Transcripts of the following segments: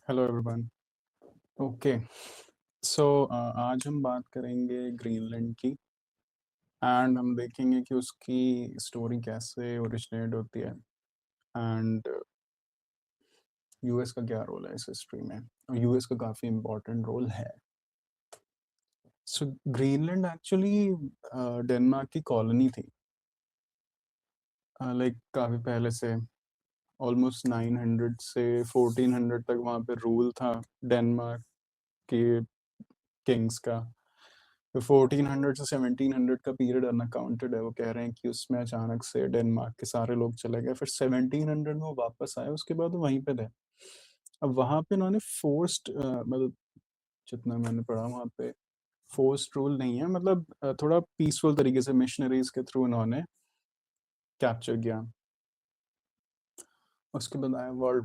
Hello everyone. Okay. सो आज हम बात करेंगे ग्रीनलैंड की एंड हम देखेंगे कि उसकी स्टोरी कैसे ओरिजिनेट होती है एंड यूएस का क्या रोल है इस हिस्ट्री में। और यूएस का काफ़ी इम्पोर्टेंट रोल है। सो ग्रीनलैंड एक्चुअली डेनमार्क की कॉलोनी थी। लाइक काफ़ी पहले से ऑलमोस्ट 900 से 1400 तक वहाँ पे रूल था डेनमार्क के किंग्स का। तो 1400 से 1700 का पीरियड अनकाउंटेड है। वो कह रहे हैं कि उसमें अचानक से डेनमार्क के सारे लोग चले गए, फिर 1700 में वो वापस आए, उसके बाद वो वहीं पे थे। अब वहाँ पे इन्होंने फोर्स्ड मतलब जितना मैंने पढ़ा वहाँ पे फोर्स्ड रूल नहीं है, मतलब थोड़ा पीसफुल तरीके से मिशनरीज के थ्रू इन्होंने कैप्चर किया। उसके बाद आया वर्ल्ड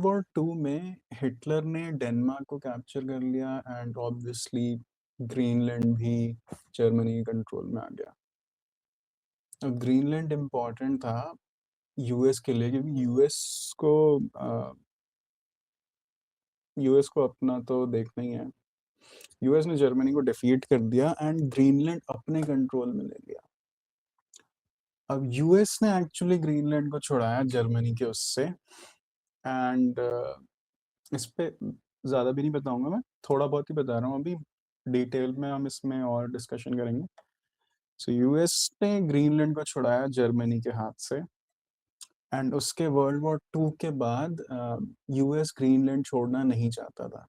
वॉर टू में हिटलर ने डेनमार्क को कैप्चर कर लिया एंड ऑब्वियसली ग्रीनलैंड भी जर्मनी के कंट्रोल में आ गया। अब ग्रीनलैंड इम्पोर्टेंट था यूएस के लिए, क्योंकि यूएस को अपना तो देखना ही है। यूएस ने जर्मनी को डिफीट कर दिया एंड ग्रीनलैंड अपने कंट्रोल में ले लिया। अब यूएस ने एक्चुअली ग्रीनलैंड को छुड़ाया जर्मनी के उससे एंड इस पे ज़्यादा भी नहीं बताऊंगा, मैं थोड़ा बहुत ही बता रहा हूँ अभी। डिटेल में हम इसमें और डिस्कशन करेंगे। सो यूएस ने ग्रीनलैंड को छुड़ाया जर्मनी के हाथ से एंड उसके वर्ल्ड वॉर 2 के बाद यूएस ग्रीनलैंड छोड़ना नहीं चाहता था,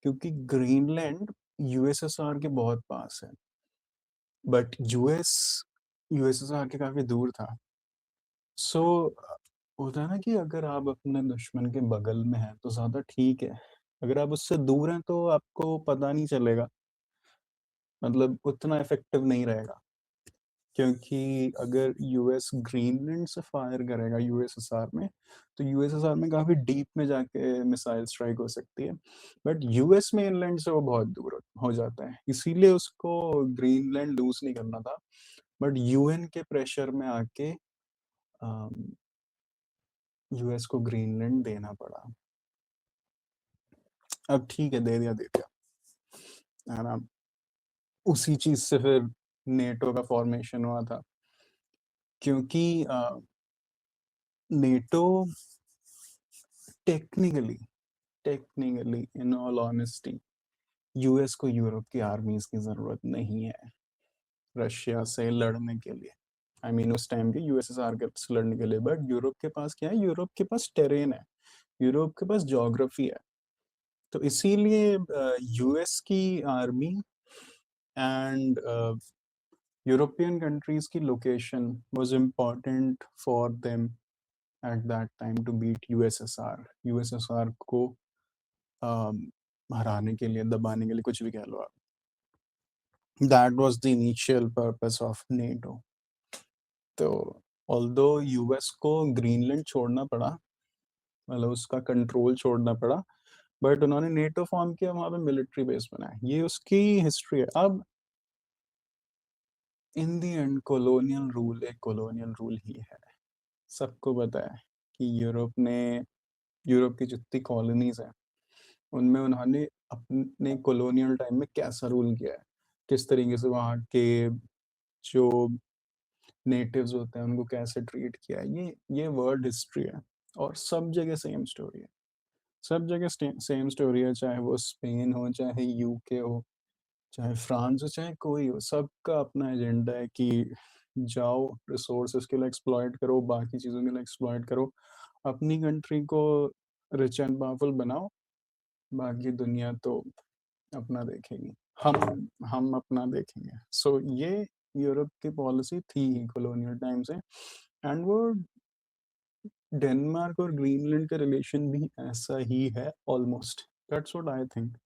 क्योंकि ग्रीनलैंड यूएसएसआर के बहुत पास है, बट यूएस यूएसएसआर के काफ़ी दूर था। सो होता है ना कि अगर आप अपने दुश्मन के बगल में हैं तो ज़्यादा ठीक है, अगर आप उससे दूर हैं तो आपको पता नहीं चलेगा, मतलब उतना इफेक्टिव नहीं रहेगा। क्योंकि अगर यूएस ग्रीनलैंड से फायर करेगा यूएसएसआर में, तो यूएसएसआर में काफ़ी डीप में जाके मिसाइल स्ट्राइक हो सकती है, बट यूएस में इनलैंड से वो बहुत दूर हो जाता है, इसीलिए उसको ग्रीनलैंड लूज नहीं करना था। बट यूएन के प्रेशर में आके यूएस को ग्रीनलैंड देना पड़ा। अब ठीक है, दे दिया है ना। उसी चीज से फिर नेटो का फॉर्मेशन हुआ था, क्योंकि NATO technically technically in all honesty US को यूरोप की आर्मीज की जरूरत नहीं है रशिया से लड़ने के लिए। आई मीन उस टाइम के यूएसएसआर के से लड़ने के लिए, बट यूरोप के पास क्या है, यूरोप के पास टेरेन है, यूरोप के पास ज्योग्राफी है। तो इसीलिए यूएस की आर्मी एंड यूरोपियन कंट्रीज की location was important for them at that time to beat USSR को हराने के लिए, दबाने के लिए, कुछ भी कह लो आप। That was the initial purpose of NATO. तो ऑल्दो यूएस को ग्रीनलैंड छोड़ना पड़ा, मतलब उसका कंट्रोल छोड़ना पड़ा, बट उन्होंने नेटो फॉर्म किया, वहां पे मिलिट्री बेस बनाया, ये उसकी हिस्ट्री है। अब इन दी एंड कॉलोनियल रूल एक कॉलोनियल रूल ही है। सबको पता है कि यूरोप की जितनी कॉलोनीज हैं उनमें उन्होंने अपने कॉलोनियल टाइम में कैसा रूल किया है, किस तरीके से वहाँ के जो नेटिव्स होते हैं उनको कैसे ट्रीट किया है, ये वर्ल्ड हिस्ट्री है। और सब जगह सेम स्टोरी है, सब जगह सेम स्टोरी है, चाहे वो स्पेन हो, चाहे यूके हो, चाहे फ्रांस हो, चाहे कोई हो, सबका अपना एजेंडा है कि जाओ रिसोर्सेज के लिए एक्सप्लॉइट करो, बाकी चीज़ों के लिए एक्सप्लॉइट करो, अपनी कंट्री को रिच एंड पावरफुल बनाओ, बाकी दुनिया तो अपना देखेगी, हम अपना देखेंगे। सो ये यूरोप की पॉलिसी थी कॉलोनियल टाइम से, एंड वो डेनमार्क और ग्रीनलैंड का रिलेशन भी ऐसा ही है almost. That's what I think.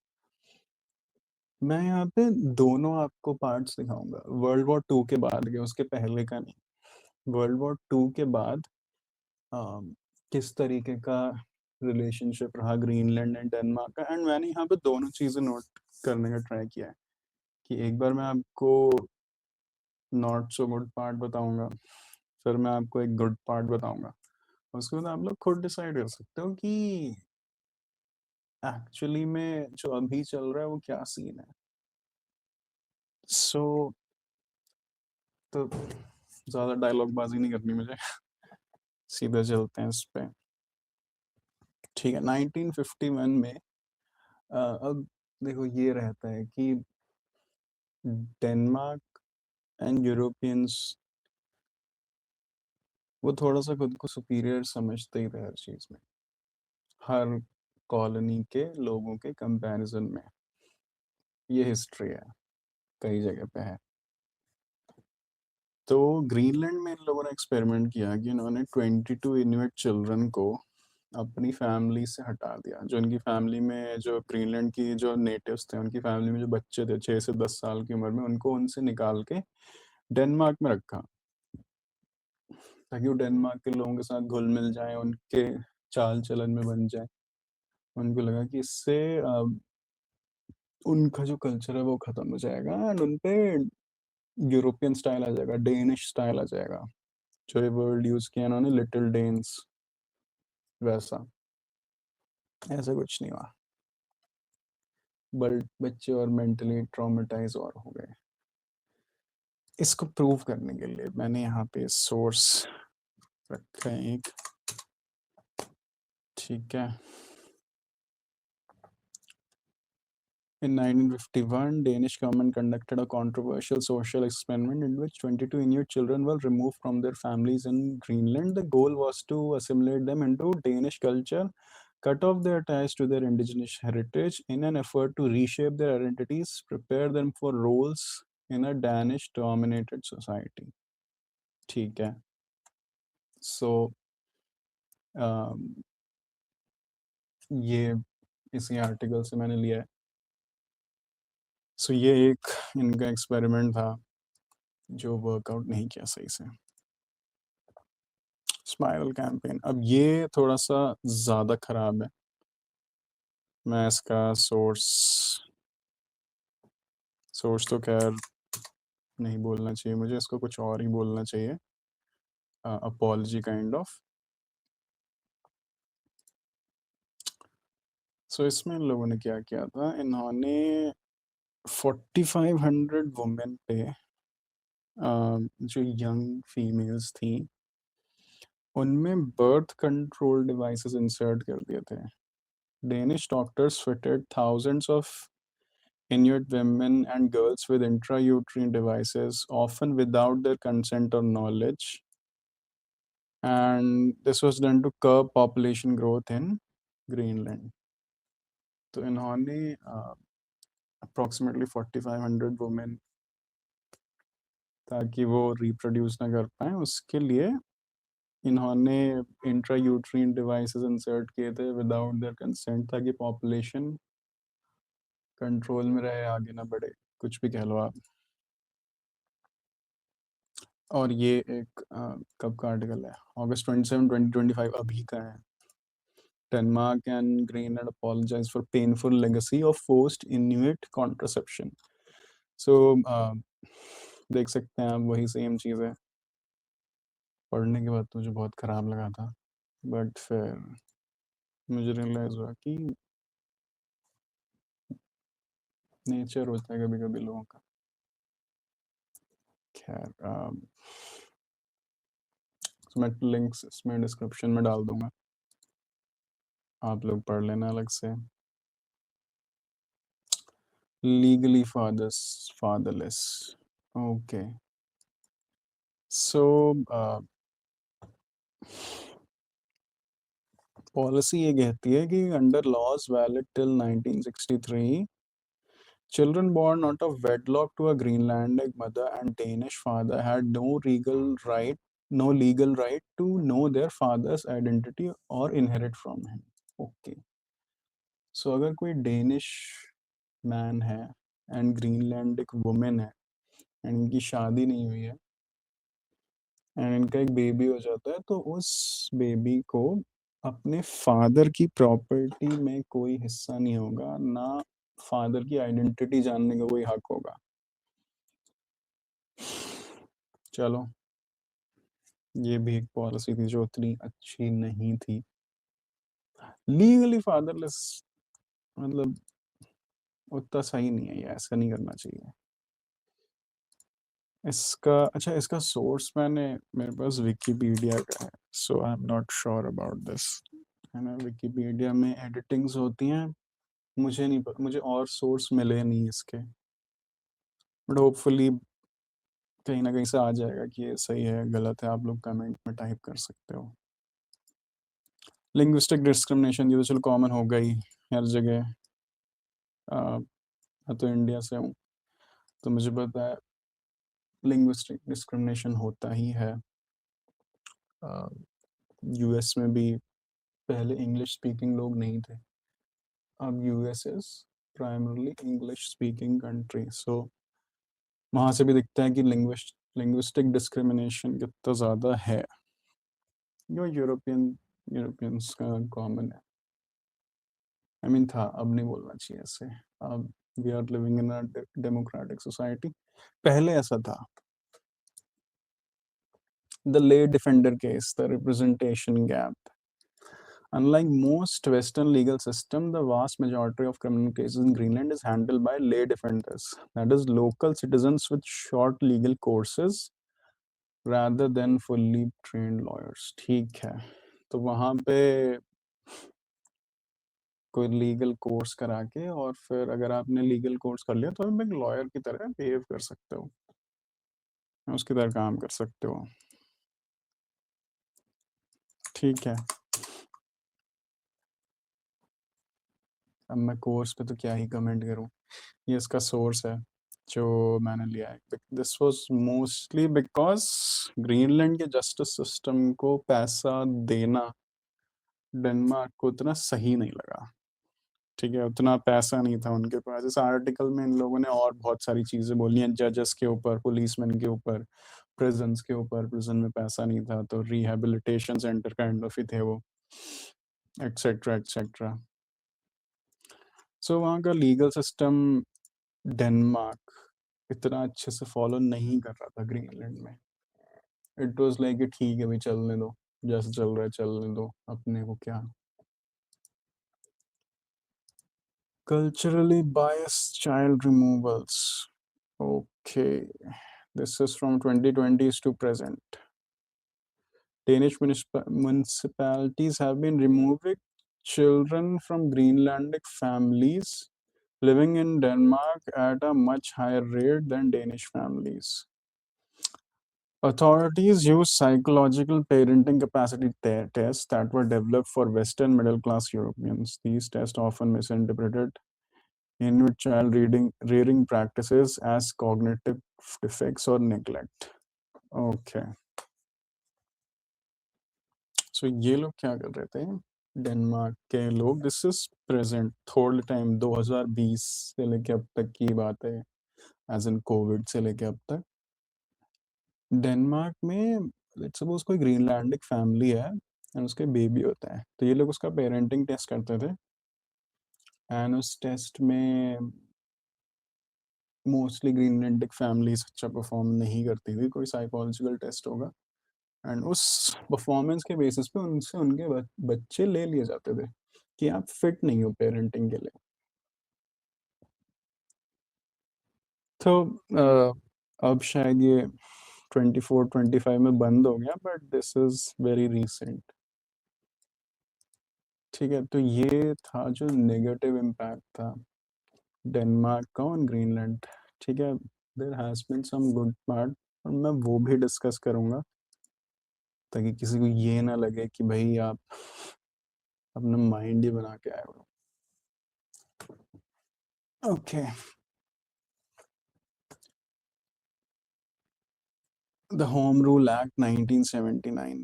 मैं यहाँ पे दोनों आपको पार्ट्स दिखाऊंगा, वर्ल्ड वॉर 2 के बाद के, उसके पहले का नहीं। वर्ल्ड वॉर 2 के बाद अम, किस तरीके का रिलेशनशिप रहा ग्रीनलैंड एंड डेनमार्क का, एंड मैंने यहाँ पे दोनों चीज़ें नोट करने का ट्राई किया है कि एक बार मैं आपको नॉट सो गुड पार्ट बताऊंगा, फिर मैं आपको एक गुड पार्ट बताऊंगा। उसके बाद आप लोग खुद डिसाइड कर सकते हो कि एक्चुअली में जो अभी चल रहा है वो क्या सीन है। सो तो ज्यादा डायलॉग बाजी नहीं करनी मुझे, सीधा चलते हैं इस पे। ठीक है, 1951 में अब देखो ये रहता है कि डेनमार्क एंड यूरोपियंस वो थोड़ा सा खुद को सुपीरियर समझते ही थे हर चीज में, हर कॉलोनी के लोगों के कंपैरिजन में। ये हिस्ट्री है, कई जगह पे है। तो ग्रीनलैंड में इन लोगों ने एक्सपेरिमेंट किया कि इन्होंने 22 इनुइट चिल्ड्रन को अपनी फैमिली से हटा दिया। जो इनकी फैमिली में जो ग्रीनलैंड की जो नेटिव्स थे उनकी फैमिली में जो बच्चे थे 6 से 10 साल की उम्र में, उनको उनसे निकाल के डेनमार्क में रखा, ताकि वो डेनमार्क के लोगों के साथ घुल मिल जाए, उनके चाल चलन में बन जाए। उनको लगा कि इससे उनका जो कल्चर है वो खत्म हो जाएगा एंड उनपे यूरोपियन स्टाइल आ जाएगा, डेनिश स्टाइल आ जाएगा। जो ये वर्ड यूज किया उन्होंने, लिटिल डेन्स, वैसा। ऐसा कुछ नहीं हुआ, बट बच्चे और मेंटली ट्रॉमेटाइज और हो गए। इसको प्रूव करने के लिए मैंने यहाँ पे सोर्स रखा है एक, ठीक है। In 1951, Danish government conducted a controversial social experiment in which 22 Inuit children were removed from their families in Greenland. The goal was to assimilate them into Danish culture, cut off their ties to their indigenous heritage in an effort to reshape their identities, prepare them for roles in a Danish-dominated society. ठीक है, so ये इसी article से मैंने लिया है। सो ये एक इनका एक्सपेरिमेंट था जो वर्कआउट नहीं किया सही से। स्पाइरल कैंपेन, अब ये थोड़ा सा ज़्यादा ख़राब है। मैं इसका सोर्स सोर्स तो खैर नहीं बोलना चाहिए मुझे, इसको कुछ और ही बोलना चाहिए, अपॉलजी काइंड ऑफ। सो इसमें इन लोगों ने क्या किया था, इन्होंने 4500 वुमेन पे जो यंग फीमेल्स थी उनमें बर्थ कंट्रोल डिवाइसेस इंसर्ट कर दिए थे। Danish doctors fitted thousands of Inuit women and girls with intrauterine devices, often without their consent or knowledge. And this was done to curb population growth in Greenland. तो इन्होंने approximately 4500 women, ताकि वो reproduce ना कर पाए उसके लिए इन्होंने इंट्रायूट्रीन डिवाइसेस इंसर्ट किए थे विदाउट देयर कंसेंट, ताकि पॉपुलेशन कंट्रोल में रहे, आगे ना बढ़े, कुछ भी कह लो आप। और ये एक कब का आर्टिकल है, अगस्त 27 2025, अभी का है। Denmark and Greenland apologises for painful legacy of forced Inuit contraception. So देख सकते हैं आप, वही सेम चीज़ है। पढ़ने के बाद तो मुझे बहुत ख़राब लगा था, बट फिर मुझे रियलाइज़ हुआ कि नेचर होता है कभी कभी लोगों का। खैर मैं लिंक्स इसमें डिस्क्रिप्शन में डाल दूंगा, आप लोग पढ़ लेना अलग से। Legally fatherless, okay. So policy ये कहती है कि under laws valid till 1963, children born out of wedlock to a Greenlandic mother and Danish father had no legal right to know their father's identity or inherit from him. Okay. सो अगर कोई Danish man है and Greenlandic women है and इनकी शादी नहीं हुई है and इनका एक बेबी हो जाता है, तो उस बेबी को अपने फादर की प्रॉपर्टी में कोई हिस्सा नहीं होगा, ना फादर की आइडेंटिटी जानने का कोई हक होगा। चलो ये भी एक पॉलिसी थी जो उतनी अच्छी नहीं थी। लीगली फादरलेस मतलब उतना सही नहीं है, ये ऐसा नहीं करना चाहिए। इसका अच्छा, इसका सोर्स मैंने मेरे पास विकिपीडिया का है, so I am not sure about this. है ना, विकिपीडिया में एडिटिंग्स होती हैं, मुझे नहीं पता, मुझे और सोर्स मिले नहीं इसके, बट होपफुली कहीं ना कहीं से आ जाएगा कि ये सही है गलत है, आप लोग कमेंट में टाइप कर सकते हो। लिंग्विस्टिक डिस्क्रिमिनेशन, ये तो चलो कॉमन हो गई हर जगह। मैं तो इंडिया से हूँ, तो मुझे पता है लिंग्विस्टिक डिस्क्रिमिनेशन होता ही है। यूएस में भी पहले इंग्लिश स्पीकिंग लोग नहीं थे, अब US is primarily English speaking country, so वहाँ से भी दिखता है कि लिंग्विस्टिक डिस्क्रिमिनेशन कितना ज़्यादा है। जो यूरोपियंस का कॉमन है, आई मीन था, अब नहीं बोलना चाहिए ऐसे। अब we are living in a democratic society, पहले ऐसा था। The lay defender case, the representation gap. Unlike most Western legal system, the vast majority of criminal cases in Greenland is handled by lay defenders, that is, local citizens with short legal courses rather than fully trained lawyers. ठीक है, तो वहाँ पे कोई legal course करा के, और फिर अगर आपने लीगल कोर्स कर लिया तो आप एक लॉयर की तरह बिहेव कर सकते हो, उसकी तरह काम कर सकते हो। ठीक है, अब मैं कोर्स पे तो क्या ही कमेंट करूँ, ये इसका सोर्स है जो मैंने लिया है। This was mostly because Greenland के जस्टिस सिस्टम को पैसा देना डेनमार्क को उतना सही नहीं लगा। ठीक है, उतना पैसा नहीं था उनके पास। इस आर्टिकल में इन लोगों ने और बहुत सारी चीजें बोली हैं, जजेस के ऊपर, पुलिसमैन के ऊपर, प्रिजन्स के ऊपर। प्रिजन में पैसा नहीं था तो रिहेबिलिटेशन सेंटर काइंड ऑफ ही थे वो, एक्सेट्रा एक्सेट्रा। सो वहाँ का लीगल सिस्टम डेनमार्क इतना अच्छे से फॉलो नहीं कर रहा था ग्रीनलैंड में। इट वाज लाइक कि ठीक है भाई, चलने दो, जैसे चल रहा है चलने दो, अपने को क्या। Culturally biased child removals, okay, this is from 2020 to present. Danish municipalities have been removing children from Greenlandic families living in Denmark at a much higher rate than Danish families. Authorities use psychological parenting capacity tests that were developed for Western middle class Europeans. These tests often misinterpreted Inuit child rearing practices as cognitive defects or neglect. Okay. So ये लोग क्या कर रहे थे, Denmark के लोग, this is present थोड़े time 2020 से लेके अब तक की बात है, एज इन कोविड से लेके अब तक। डेनमार्क में लेट्स सपोज कोई ग्रीनलैंडिक फैमिली है एंड उसके बेबी होता है, तो ये लोग उसका पेरेंटिंग टेस्ट करते थे, एंड उस टेस्ट में मोस्टली ग्रीनलैंडिक फैमिलीज अच्छा परफॉर्म नहीं करती थी, कोई साइकोलॉजिकल टेस्ट होगा, एंड उस परफॉर्मेंस के बेसिस पे उनसे उनके बच्चे ले लिए जाते थे कि आप फिट नहीं हो पेरेंटिंग के लिए। तो अब शायद ये 24-25 में बंद हो गया, but this is very recent. ठीक है, तो ये था जो नेगेटिव इम्पैक्ट था डेनमार्क का ऑन ग्रीनलैंड। ठीक है, there has been some good part, और मैं वो भी डिस्कस करूंगा ताकि किसी को ये ना लगे कि भाई आप अपना माइंड ही बना के आए हो। Okay, the home rule act 1979.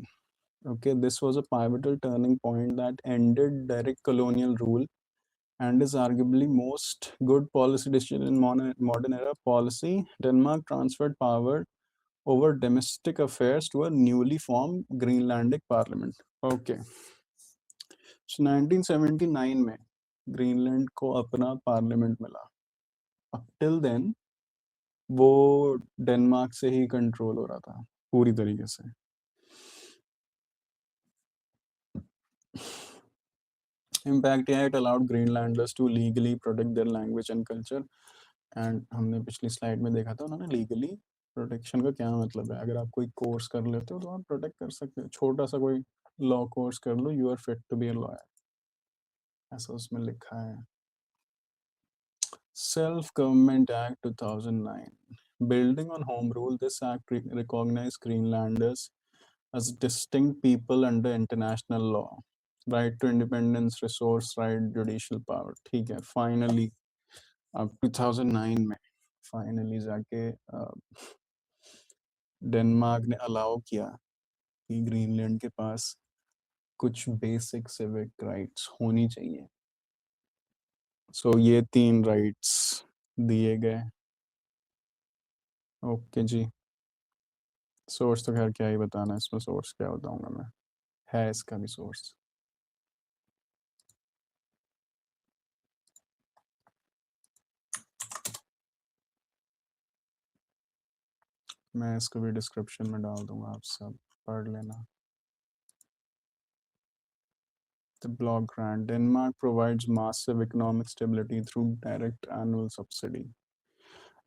Okay, this was a pivotal turning point that ended direct colonial rule and is arguably most good policy decision in modern era policy. Denmark transferred power over domestic affairs to a newly formed Greenlandic parliament. Okay, so 1979 में Greenland को अपना parliament मिला। अब till then वो Denmark से ही control हो रहा था पूरी तरीके से। इम्पैक्ट यह है, it allowed Greenlanders to legally protect their language and culture. And हमने पिछली स्लाइड में देखा था उन्होंने लीगली प्रोटेक्शन का क्या मतलब है। अगर आप कोई कोर्स कर लेते हो तो आप प्रोटेक्ट कर सकते हो। छोटा सा कोई लॉ कोर्स कर लो, you are fit to be a lawyer, ऐसा उसमें लिखा है। Self Government Act 2009. Building on Home Rule, this act recognized Greenlanders as distinct people under international law. Right to independence, resource right, judicial power. ठीक है, finally अब 2009 में finally जाके Denmark ने अलाउ किया कि ग्रीनलैंड के पास कुछ बेसिक सिविक राइट्स होनी चाहिए। सो ये 3 राइट्स दिए गए। ओके जी। सोर्स तो खैर क्या ही बताना है, इसमें सोर्स क्या बताऊंगा मैं, है इसका भी सोर्स। मैं इसको भी डिस्क्रिप्शन में डाल दूंगा, आप सब पढ़ लेना। The block grant. Denmark provides massive economic stability through direct annual subsidy.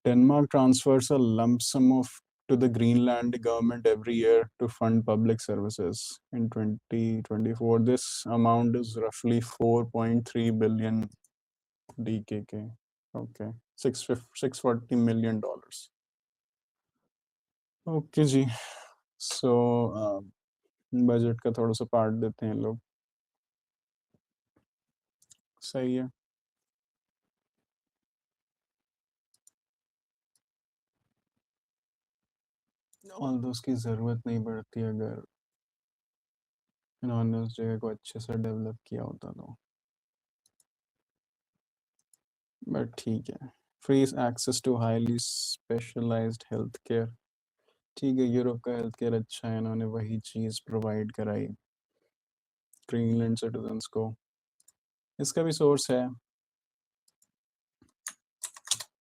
Denmark transfers a lump sum of to the Greenland government every year to fund public services. In 2024, this amount is roughly 4.3 billion DKK. Okay, 640 million dollars. Okay ji. So budget का थोड़ा सा part देते हैं लोग। सही है। Although उसकी ज़रूरत नहीं पड़ती अगर इन्होंने उस जगह को अच्छे से डेवलप किया होता तो, बट ठीक है। Free access to highly specialised health care. ठीक है, यूरोप का हेल्थ केयर अच्छा है, इन्होंने वही चीज़ प्रोवाइड कराई ग्रीनलैंड सिटीजन्स को। इसका भी सोर्स है।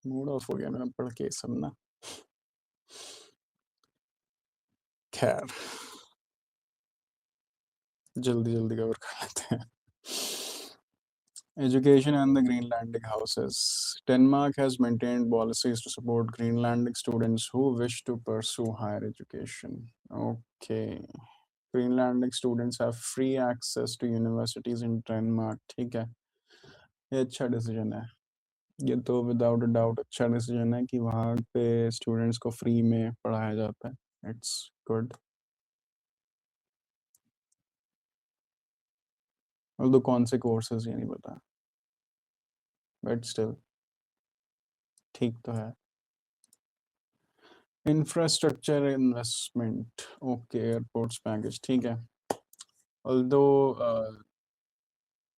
मूड ऑफ हो गया मेरा पढ़ के सब ना। खैर जल्दी जल्दी कवर कर लेते हैं। Education and the Greenlandic houses. Denmark has maintained policies to support Greenlandic students who wish to pursue higher education. Okay. Greenlandic students have free access to universities in Denmark. ठीक है, ये अच्छा डिसीजन है। ये तो विदाउट अ डाउट अच्छा decision है कि वहाँ पे स्टूडेंट्स को फ्री में पढ़ाया जाता है। It's good. और तो कौन से कोर्सेज ये नहीं पता, बट स्टिल ठीक तो है। Infrastructure investment, okay, airports package, ठीक है। ऑल्दो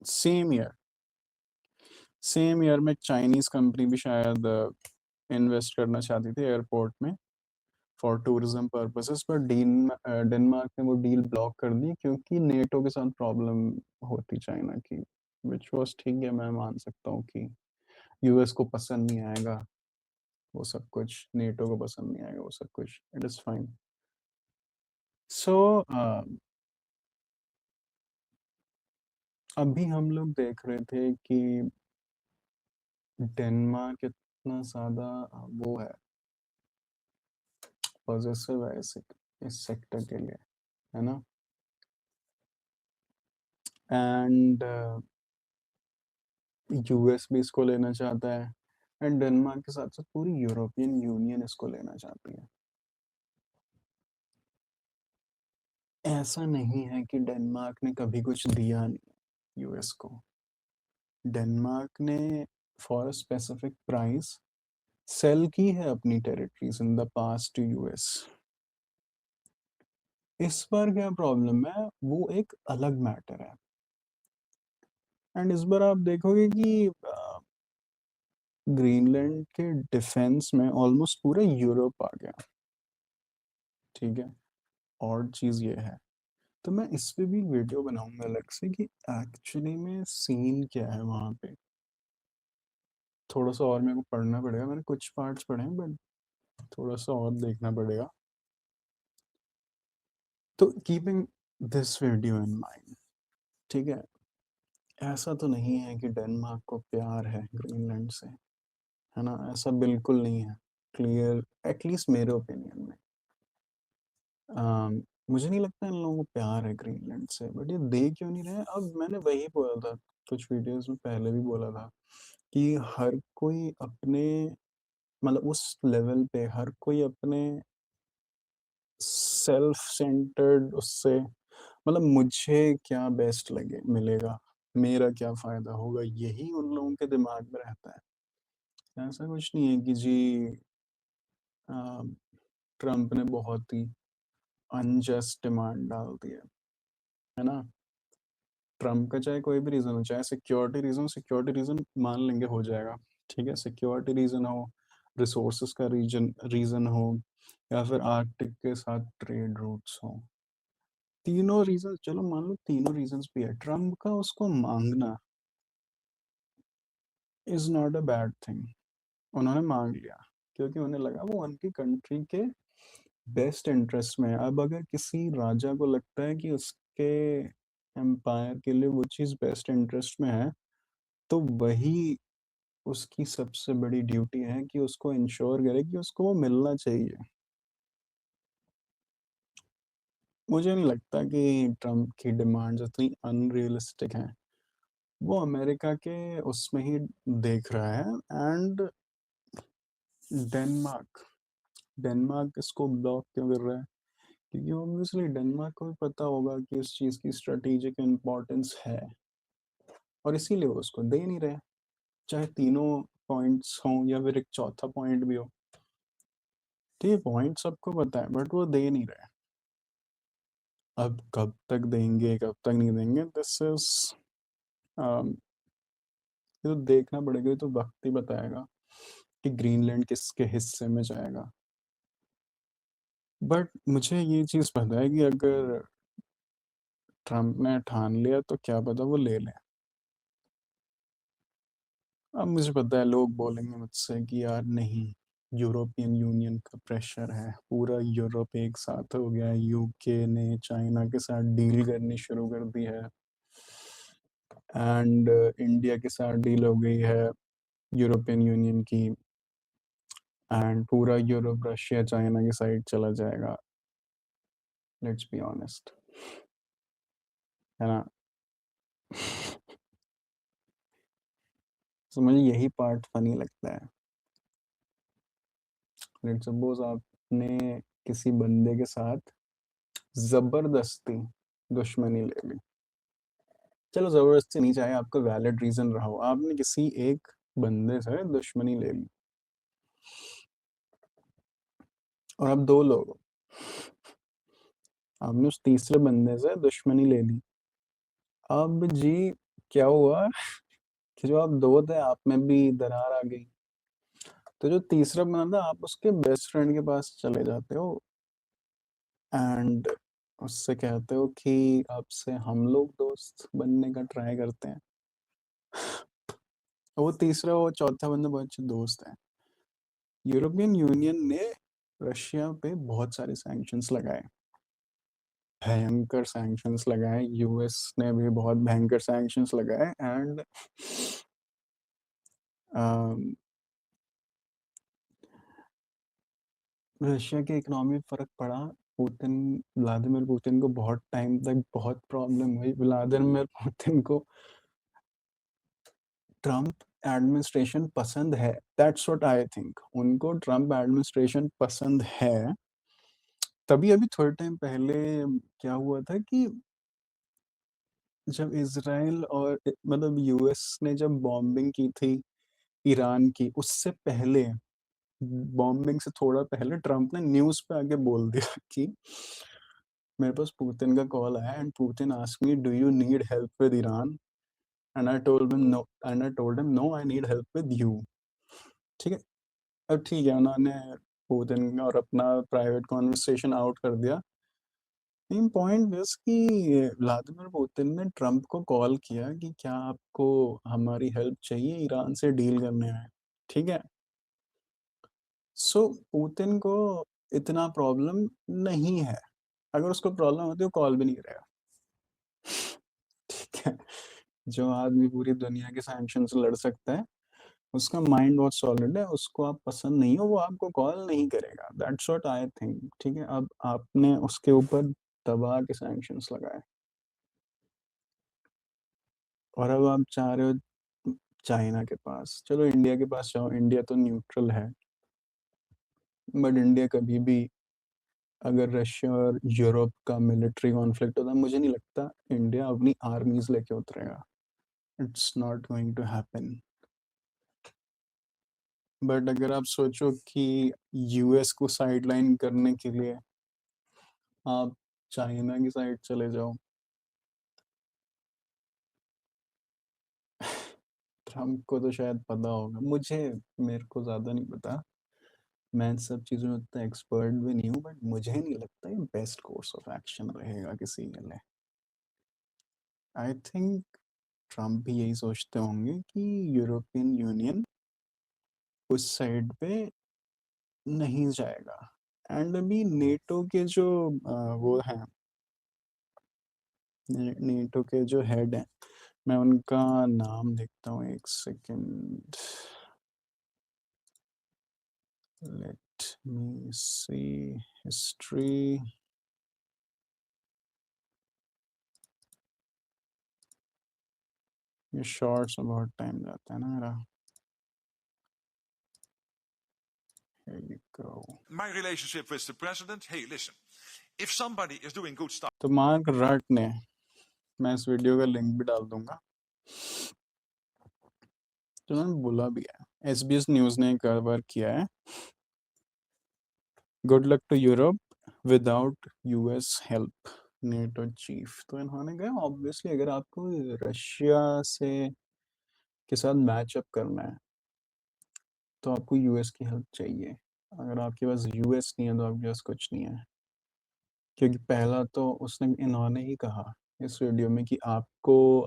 सेम ईयर में चाइनीज कंपनी भी शायद इन्वेस्ट करना चाहती थी एयरपोर्ट में फॉर टूरिज्म पर्पसेस, पर डेनमार्क ने वो डील ब्लॉक कर दी क्योंकि नेटो के साथ प्रॉब्लम होती चाइना की, विच वाज ठीक है, मैं मान सकता हूँ कि यूएस को पसंद नहीं आएगा वो सब कुछ, नेटो को पसंद नहीं आएगा वो सब कुछ, इट इज फाइन। सो अभी हम लोग देख रहे थे कि डेनमार्क इतना ज़्यादा वो है, पॉजिटिव है इस सेक्टर के लिए, है ना। एंड यूएस भी इसको लेना चाहता है, एंड डेनमार्क के साथ साथ पूरी यूरोपियन यूनियन इसको लेना चाहती है। ऐसा नहीं है कि डेनमार्क ने कभी कुछ दिया नहीं यूएस को। डेनमार्क ने for a specific price sale की है अपनी territories in the past to US. इस बार क्या प्रॉब्लम है वो एक अलग मैटर है। एंड इस बार आप देखोगे कि ग्रीनलैंड के डिफेंस में ऑलमोस्ट पूरा यूरोप आ गया। ठीक है, और चीज़ ये है, तो मैं इस पे भी वीडियो बनाऊंगा अलग से कि एक्चुअली में सीन क्या है वहाँ पे। थोड़ा सा और मेरे को पढ़ना पड़ेगा, मैंने कुछ पार्ट्स पढ़े हैं बट थोड़ा सा और देखना पड़ेगा। तो keeping this video in mind, ठीक है, ऐसा तो नहीं है कि डेनमार्क को प्यार है ग्रीनलैंड से, है ना? ऐसा बिल्कुल नहीं है। क्लियर एटलीस्ट मेरे ओपिनियन में। मुझे नहीं लगता इन लोगों को प्यार है ग्रीनलैंड से, बट ये दे क्यों नहीं रहे? अब मैंने वही बोला था, कुछ वीडियोज़ में पहले भी बोला था कि हर कोई अपने मतलब उस लेवल पे हर कोई अपने सेल्फ सेंटर्ड उससे मतलब मुझे क्या बेस्ट लगे मिलेगा, मेरा क्या फ़ायदा होगा, यही उन लोगों के दिमाग में रहता है। ऐसा कुछ नहीं है कि जी अ, ट्रम्प ने बहुत ही अनजस्ट डिमांड डाल दी है ना? ट्रम्प का चाहे कोई भी रीज़न हो, चाहे सिक्योरिटी रीज़न मान लेंगे हो जाएगा, ठीक है? सिक्योरिटी रीज़न हो, रिसोर्सेज़ का रीजन रीज़न हो या फिर आर्कटिक के साथ ट्रेड रूट्स हों। तीनों रीज़न चलो मान लो तीनों रीज़न्स भी है, ट्रम्प का उसको माँगना is not a bad thing. उन्होंने माँग लिया, क्योंकि उन्हें लगा वो उनकी कंट्री के बेस्ट इंटरेस्ट में है। अब अगर किसी राजा को लगता है कि उसके एम्पायर के लिए वो चीज़ बेस्ट इंटरेस्ट में है, तो वही उसकी सबसे बड़ी ड्यूटी है कि उसको इंश्योर करे कि उसको वो मिलना चाहिए। मुझे नहीं लगता कि ट्रम्प की डिमांड्स इतनी अनरियलिस्टिक हैं। वो अमेरिका के उसमें ही देख रहा है एंड डेनमार्क डेनमार्क इसको ब्लॉक क्यों कर रहा है? क्योंकि ऑब्वियसली डेनमार्क को भी पता होगा कि इस चीज़ की स्ट्रैटेजिक इम्पोर्टेंस है और इसीलिए वो उसको दे नहीं रहे। चाहे तीनों पॉइंट्स हों या फिर एक चौथा पॉइंट भी हो। तो ये पॉइंट सबको पता है बट वो दे नहीं रहे। अब कब तक देंगे, कब तक नहीं देंगे, दिस इज़ ये तो देखना पड़ेगा, ये तो वक़्त ही बताएगा कि ग्रीनलैंड किसके हिस्से में जाएगा। बट मुझे ये चीज़ पता है कि अगर ट्रम्प ने ठान लिया तो क्या पता वो ले लें। अब मुझे पता है लोग बोलेंगे मुझसे कि यार नहीं, यूरोपियन यूनियन का प्रेशर है, पूरा यूरोप एक साथ हो गया है, यूके ने चाइना के साथ डील करनी शुरू कर दी है एंड इंडिया के साथ डील हो गई है यूरोपियन यूनियन की एंड पूरा यूरोप रशिया चाइना की साइड चला जाएगा। लेट्स बी ऑनेस्ट, है ना? तो मुझे यही पार्ट फनी लगता है। लेट्स सपोज आपने किसी बंदे के साथ जबरदस्ती दुश्मनी ले ली। चलो जबरदस्ती नहीं, चाहे आपका वैलिड रीजन रहा हो, आपने किसी एक बंदे से दुश्मनी ले ली और अब दो लोग हो। आपने उस तीसरे बंदे से दुश्मनी ले ली। अब जी क्या हुआ कि जो आप दो थे आप में भी दरार आ गई, तो जो तीसरा बंदा था आप उसके बेस्ट फ्रेंड के पास चले जाते हो एंड उससे कहते हो कि आपसे हम लोग दोस्त बनने का ट्राई करते हैं। वो तीसरा वो चौथा बंदा बहुत अच्छे दोस्त हैं। यूरोपियन यूनियन ने रशिया पे बहुत सारे सैंक्शंस लगाए, भयंकर सैंक्शंस लगाए। यूएस ने भी बहुत भयंकर सैंक्शंस लगाए एंड रशिया की इकोनॉमी में फ़र्क पड़ा। पुतिन व्लादिमीर पुतिन को बहुत टाइम तक बहुत प्रॉब्लम हुई। व्लादिमीर पुतिन को ट्रम्प एडमिनिस्ट्रेशन पसंद है, दैट्स व्हाट आई थिंक। उनको ट्रम्प एडमिनिस्ट्रेशन पसंद है। तभी अभी थोड़े टाइम पहले क्या हुआ था कि जब इज़राइल और मतलब यूएस ने जब बॉम्बिंग की थी ईरान की, उससे पहले बॉम्बिंग से थोड़ा पहले ट्रम्प ने न्यूज़ पे आके बोल दिया कि मेरे पास पुतिन का कॉल आया and Putin asked me do you need help with Iran and I told him no I need help with you. ठीक है? अब ठीक है, उन्होंने पुतिन और अपना प्राइवेट कन्वर्सेशन आउट कर दिया। लेकिन पॉइंट इज़ कि व्लादिमीर पुतिन ने ट्रम्प को कॉल किया कि क्या आपको हमारी हेल्प चाहिए ईरान से डील करने में, ठीक है? सो पुतिन को इतना प्रॉब्लम नहीं है। अगर उसको प्रॉब्लम होती है वो कॉल भी नहीं करेगा। ठीक है? जो आदमी पूरी दुनिया के सैंक्शन से लड़ सकता है, उसका माइंड बहुत सॉलिड है, उसको आप पसंद नहीं हो वो आपको कॉल नहीं करेगा, दैट्स व्हाट आई थिंक। ठीक है, अब आपने उसके ऊपर दबा के सैंक्शंस लगाए और अब आप चाह रहे हो चाइना के पास, चलो इंडिया के पास जाओ, इंडिया तो न्यूट्रल है, बट इंडिया कभी भी अगर रशिया और यूरोप का मिलिट्री कॉन्फ्लिक्ट होता, मुझे नहीं लगता इंडिया अपनी आर्मीज लेके उतरेगा। It's not going to happen. But अगर आप सोचो कि यूएस को साइडलाइन करने के लिए आप चाइना की साइड चले जाओ, ट्रम्प को तो शायद पता होगा, मुझे मेरे को ज़्यादा नहीं पता, मैं इन सब चीज़ों में उतना एक्सपर्ट भी नहीं हूँ, बट मुझे नहीं लगता ये बेस्ट कोर्स ऑफ एक्शन रहेगा किसी के लिए। आई थिंक ट्रम्प भी यही सोचते होंगे कि यूरोपियन यूनियन उस साइड पे नहीं जाएगा। एंड अभी नेटो के जो वो हैं, नेटो के जो हेड हैं, मैं उनका नाम देखता हूँ, एक सेकंड, लेट मी सी हिस्ट्री। ये शॉर्ट्स में बहुत टाइम जाता है ना मेरा। Here you go. My relationship with the president, hey, listen, if somebody is doing good stuff. तो मार्क रट ने, मैं इस वीडियो का लिंक भी डाल दूंगा, तो उन्होंने बोला भी है, एसबीएस न्यूज़ ने कवर किया है, good luck to Europe without US help, NATO chief. तो इन्होंने कहा ऑब्वियसली अगर आपको रशिया से के साथ मैचअप करना है तो आपको यूएस की हेल्प चाहिए, अगर आपके पास यूएस नहीं है तो आपके पास कुछ नहीं है। क्योंकि पहला तो उसने इन्होंने ही कहा इस वीडियो में कि आपको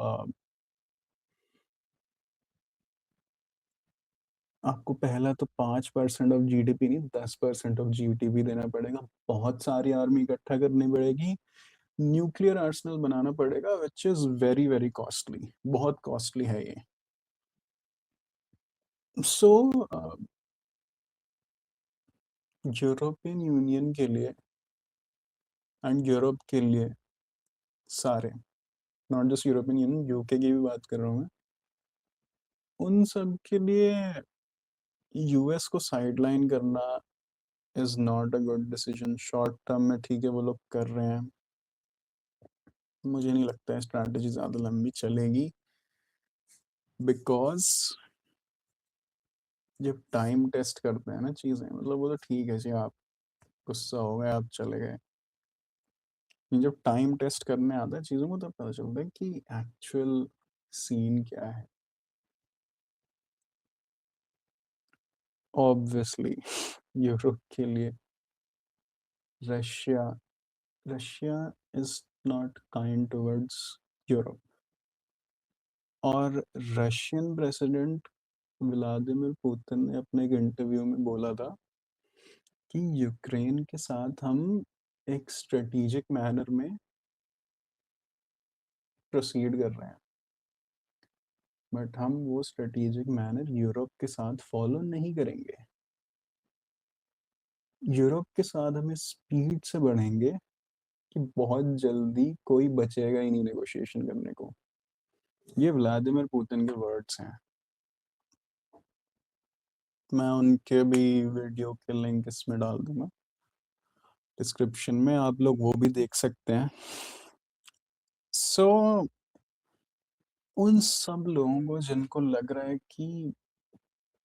पहला तो 5% ऑफ जीडीपी नहीं 10% ऑफ जीडीपी देना पड़ेगा, बहुत सारी आर्मी इकट्ठा करनी पड़ेगी, न्यूक्लियर आर्सेनल बनाना पड़ेगा, which is very very costly, बहुत कॉस्टली है ये। सो यूरोपियन यूनियन के लिए एंड यूरोप के लिए सारे, not just European union, UK की भी बात कर रहा हूँ मैं, उन सब के लिए यूएस को साइडलाइन करना is not a good decision. Short term में ठीक है वो लोग कर रहे हैं, मुझे नहीं लगता है स्ट्रैटेजी ज़्यादा लंबी चलेगी, बिकॉज जब टाइम टेस्ट करते हैं ना चीज़ें, मतलब वो तो ठीक है जी, आप गुस्सा हो गए आप चले गए, जब टाइम टेस्ट करने आता है चीज़ों को तब पता चलता है कि एक्चुअल सीन क्या है। ऑब्वियसली यूरोप के लिए Russia Russia is not kind towards Europe, और रशियन प्रेसिडेंट व्लादिमीर पुतिन ने अपने एक इंटरव्यू में बोला था कि यूक्रेन के साथ हम एक स्ट्रेटेजिक मैनर में प्रोसीड कर रहे हैं, बट हम वो स्ट्रेटेजिक मैनर यूरोप के साथ फॉलो नहीं करेंगे, यूरोप के साथ हमें स्पीड से बढ़ेंगे कि बहुत जल्दी कोई बचेगा ही नहीं नेगोशिएशन करने को। ये व्लादिमीर पुतिन के वर्ड्स हैं, मैं उनके भी वीडियो के लिंक इसमें डाल दूंगा डिस्क्रिप्शन में, आप लोग वो भी देख सकते हैं। सो उन सब लोगों को जिनको लग रहा है कि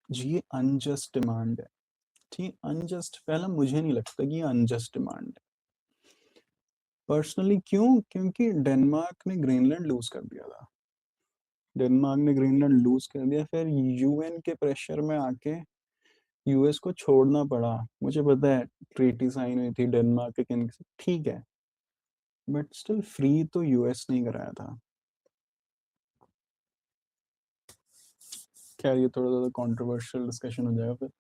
जी ये अनजस्ट डिमांड है, ठीक, अनजस्ट, पहला मुझे नहीं लगता कि ये अनजस्ट डिमांड है पर्सनली। क्यों? क्योंकि डेनमार्क ने ग्रीनलैंड लूज कर दिया था, डेनमार्क ने ग्रीनलैंड लूज कर दिया, फिर यूएन के प्रेशर में आके यूएस को छोड़ना पड़ा, मुझे पता है ट्रीटी साइन हुई थी डेनमार्क के किन, ठीक है, बट स्टिल फ्री तो यूएस ने कराया था। क्या ये थोड़ा ज़्यादा कंट्रोवर्शियल डिस्कशन हो जाएगा फिर,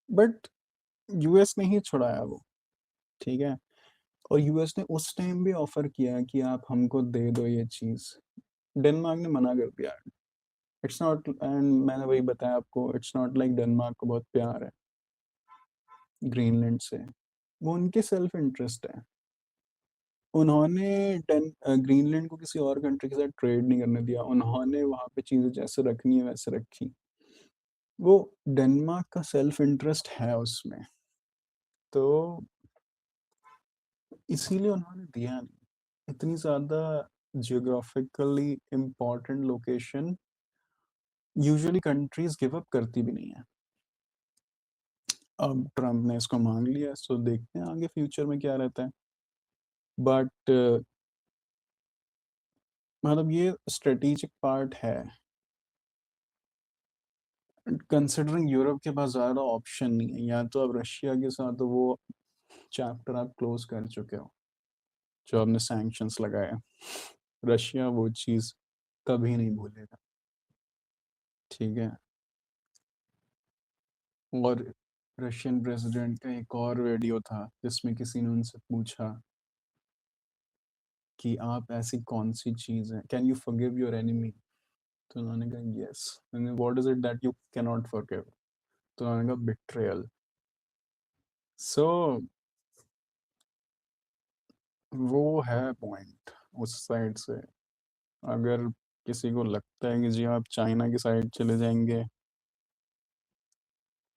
बट यूएस ने ही छुड़ाया वो, ठीक है, और यूएस ने उस टाइम भी ऑफर किया कि आप हमको दे दो ये चीज़, डेनमार्क ने मना कर दिया। इट्स नॉट, एंड मैंने वही बताया आपको, इट्स नॉट लाइक डेनमार्क को बहुत प्यार है ग्रीनलैंड से, वो उनके सेल्फ इंटरेस्ट है। उन्होंने ग्रीनलैंड को किसी और कंट्री के साथ ट्रेड नहीं करने दिया, उन्होंने वहां पे चीजें जैसे रखनी है वैसे रखी। वो डेनमार्क का सेल्फ इंटरेस्ट है उसमें, तो इसीलिए उन्होंने दिया नहीं। इतनी ज्यादा geographically important location usually countries give up करती भी नहीं है। अब ट्रम्प ने इसको मांग लिया, सो देखते हैं आगे फ्यूचर में क्या रहता है। बट मतलब ये स्ट्रेटेजिक पार्ट है, कंसिडरिंग यूरोप के पास ज़्यादा ऑप्शन नहीं है, या तो अब रशिया के साथ तो वो चैप्टर आप क्लोज कर चुके हो जो आपने सैंक्शंस लगाए। रशिया वो चीज़ कभी नहीं भूलेगा, ठीक है। और रशियन प्रेसिडेंट का एक और वीडियो था जिसमें किसी ने उनसे पूछा कि आप ऐसी कौन सी चीज़ है, can you forgive your enemy, तो उन्होंने कहा yes, what is it that you can not forgive, तो उन्होंने कहा बिट्रेयल। सो वो है पॉइंट उस साइड से। अगर किसी को लगता है कि जी आप चाइना की साइड चले जाएंगे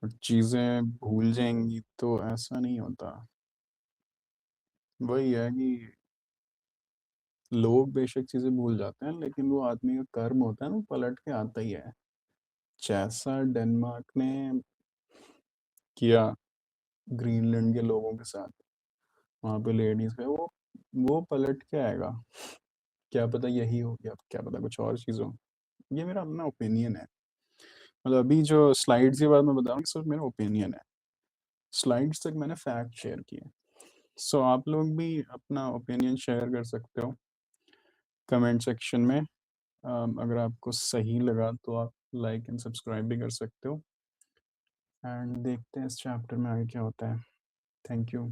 और चीज़ें भूल जाएंगी, तो ऐसा नहीं होता। वही है कि लोग बेशक चीज़ें भूल जाते हैं, लेकिन वो आदमी का कर्म होता है ना, पलट के आता ही है। जैसा डेनमार्क ने किया ग्रीनलैंड के लोगों के साथ, वहाँ पे लेडीज पे, वो पलट के आएगा। क्या पता यही हो, या क्या पता कुछ और चीज़ हो। ये मेरा अपना ओपिनियन है। मतलब अभी जो स्लाइड्स के बाद मैं बताऊँ, सिर्फ मेरा ओपिनियन है, स्लाइड्स तक मैंने फैक्ट शेयर किए। सो आप लोग भी अपना ओपिनियन शेयर कर सकते हो कमेंट सेक्शन में। अगर आपको सही लगा तो आप लाइक एंड सब्सक्राइब भी कर सकते हो। एंड देखते हैं इस चैप्टर में आगे क्या होता है। Thank you.